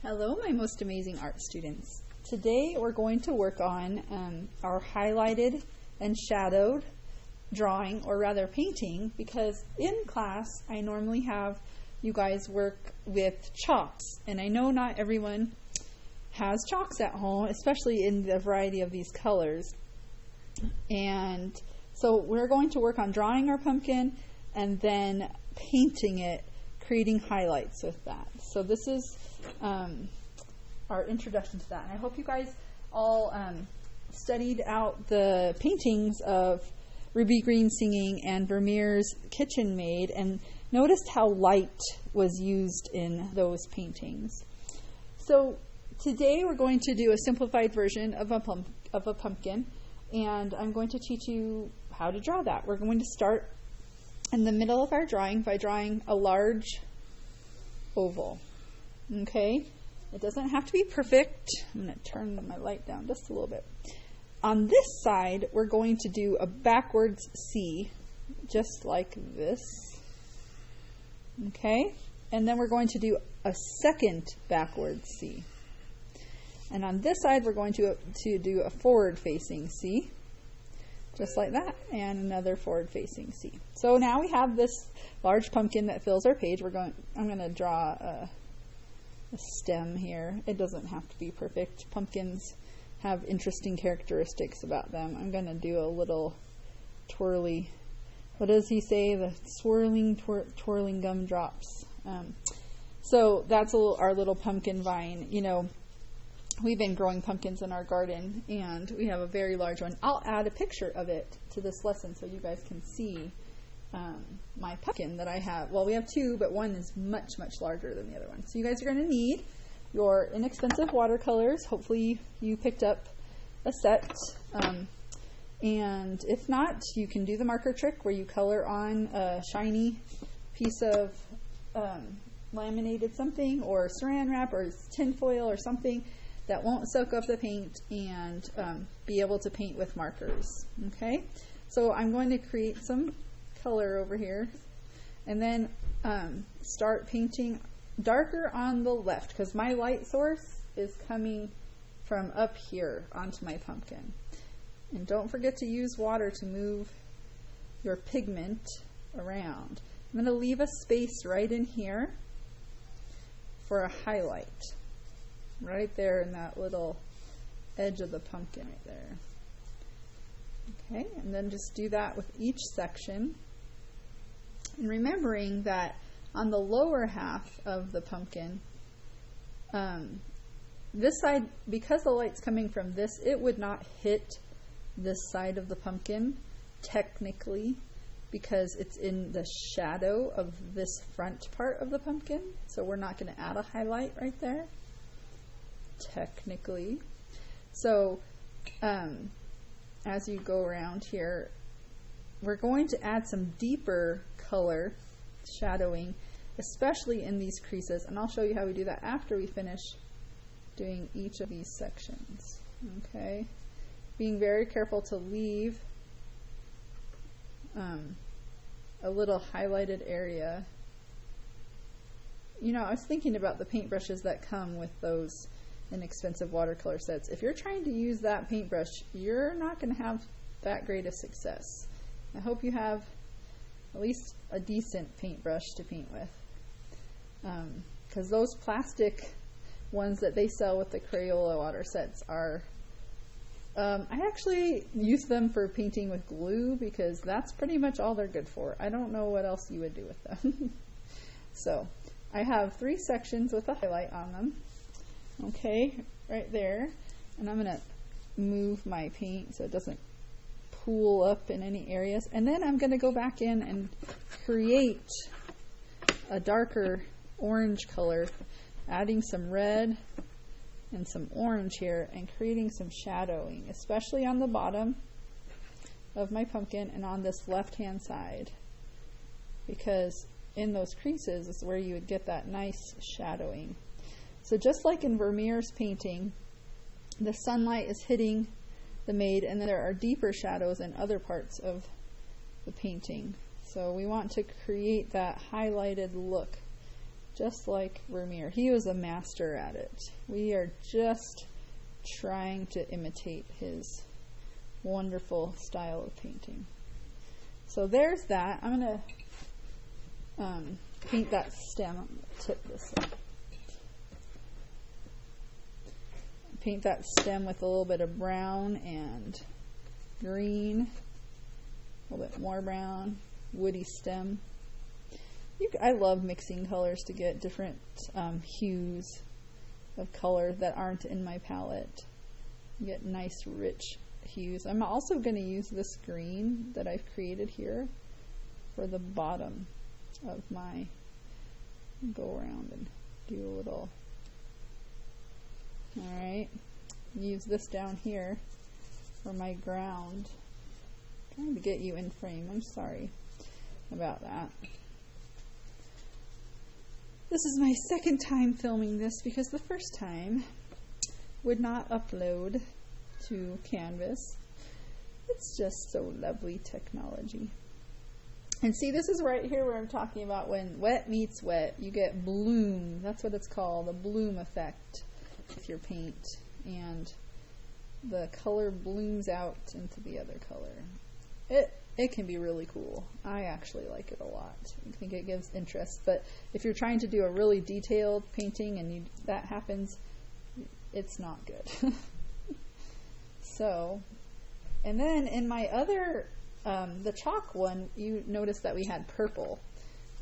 Hello, my most amazing art students. Today we're going to work on our highlighted and shadowed drawing, or rather painting, because in class I normally have you guys work with chalks, and I know not everyone has chalks at home, especially in the variety of these colors. And so we're going to work on drawing our pumpkin and then painting it, creating highlights with that. So this is our introduction to that. And I hope you guys all studied out the paintings of Greene Singing and Vermeer's Kitchen Maid and noticed how light was used in those paintings. So today we're going to do a simplified version of a pumpkin, and I'm going to teach you how to draw that. We're going to start in the middle of our drawing by drawing a large oval. Okay? It doesn't have to be perfect. I'm going to turn my light down just a little bit. On this side, we're going to do a backwards C, just like this. Okay? And then we're going to do a second backwards C. And on this side, we're going to do a forward-facing C, just like that, and another forward-facing C. So now we have this large pumpkin that fills our page. I'm going to draw a stem here. It doesn't have to be perfect. Pumpkins have interesting characteristics about them. I'm going to do a little twirly, what does he say? The swirling, twirling gumdrops. So that's our little pumpkin vine. You know, we've been growing pumpkins in our garden, and we have a very large one. I'll add a picture of it to this lesson so you guys can see my pumpkin that I have. Well, we have two, but one is much, much larger than the other one. So you guys are going to need your inexpensive watercolors. Hopefully you picked up a set. And if not, you can do the marker trick where you color on a shiny piece of laminated something, or saran wrap, or tin foil, or something that won't soak up the paint, and be able to paint with markers. Okay, so I'm going to create some color over here, and then start painting darker on the left, because my light source is coming from up here onto my pumpkin. And don't forget to use water to move your pigment around. I'm going to leave a space right in here for a highlight, right there in that little edge of the pumpkin right there. Okay, and then just do that with each section. And remembering that on the lower half of the pumpkin, this side, because the light's coming from this, it would not hit this side of the pumpkin technically, because it's in the shadow of this front part of the pumpkin. So we're not going to add a highlight right there, technically. So as you go around here, we're going to add some deeper color shadowing, especially in these creases, and I'll show you how we do that after we finish doing each of these sections. Okay, being very careful to leave a little highlighted area. You know, I was thinking about the paintbrushes that come with those inexpensive watercolor sets. If you're trying to use that paintbrush, you're not going to have that great a success. I hope you have at least a decent paintbrush to paint with, because those plastic ones that they sell with the Crayola water sets are, I actually use them for painting with glue, because that's pretty much all they're good for. I don't know what else you would do with them. So I have 3 sections with a highlight on them. Okay, right there. And I'm going to move my paint so it doesn't pool up in any areas. And then I'm going to go back in and create a darker orange color, adding some red and some orange here, and creating some shadowing, especially on the bottom of my pumpkin and on this left-hand side, because in those creases is where you would get that nice shadowing. So just like in Vermeer's painting, the sunlight is hitting the maid, and then there are deeper shadows in other parts of the painting. So we want to create that highlighted look just like Vermeer. He was a master at it. We are just trying to imitate his wonderful style of painting. So there's that. I'm going to paint that stem. I'm going to tip this up. Paint that stem with a little bit of brown and green, a little bit more brown, woody stem. I love mixing colors to get different hues of color that aren't in my palette. You get nice rich hues. I'm also going to use this green that I've created here for the bottom of my, go around and do a little. Alright, use this down here for my ground. I'm trying to get you in frame. I'm sorry about that. This is my second time filming this because the first time would not upload to Canvas. It's just so lovely technology. And see, this is right here where I'm talking about when wet meets wet, you get bloom. That's what it's called, a bloom effect with your paint, and the color blooms out into the other color. It can be really cool. I actually like it a lot. I think it gives interest, but if you're trying to do a really detailed painting and that happens, it's not good. So, and then in my other, the chalk one, you notice that we had purple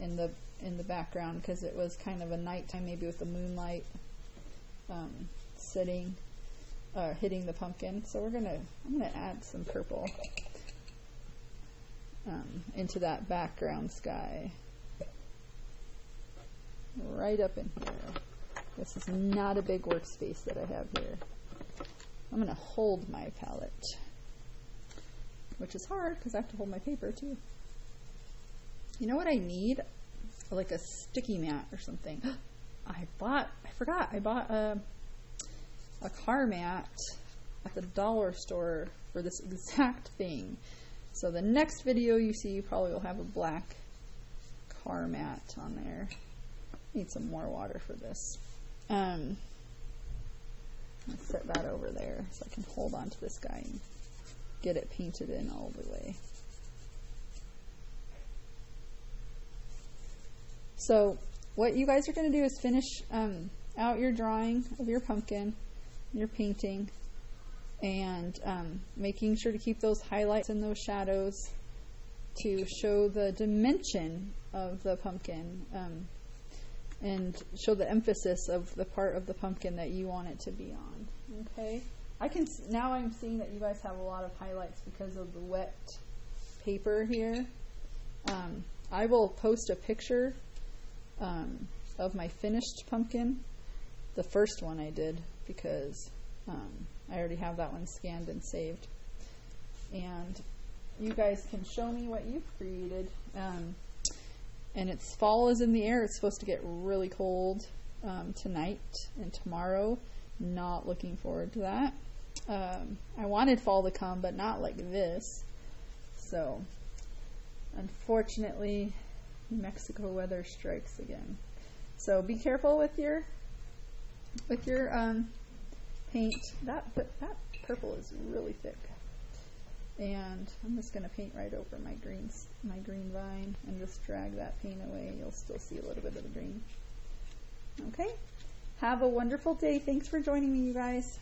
in the background because it was kind of a nighttime, maybe with the moonlight sitting, hitting the pumpkin. So I'm gonna add some purple into that background sky, right up in here. This is not a big workspace that I have here. I'm gonna hold my palette, which is hard because I have to hold my paper too. You know what I need? Like a sticky mat or something. I forgot I bought a car mat at the dollar store for this exact thing. So the next video you see probably will have a black car mat on there. Need some more water for this. Let's set that over there so I can hold on to this guy and get it painted in all the way. So what you guys are going to do is finish out your drawing of your pumpkin, your painting, and making sure to keep those highlights and those shadows to show the dimension of the pumpkin and show the emphasis of the part of the pumpkin that you want it to be on. Okay, now I'm seeing that you guys have a lot of highlights because of the wet paper here. I will post a picture of my finished pumpkin, the first one I did, because I already have that one scanned and saved. And you guys can show me what you've created. And it's fall is in the air. It's supposed to get really cold tonight and tomorrow. Not looking forward to that. I wanted fall to come, but not like this. So, unfortunately, New Mexico weather strikes again. So be careful with your paint. That purple is really thick. And I'm just going to paint right over my green vine and just drag that paint away. You'll still see a little bit of the green. Okay? Have a wonderful day. Thanks for joining me, you guys.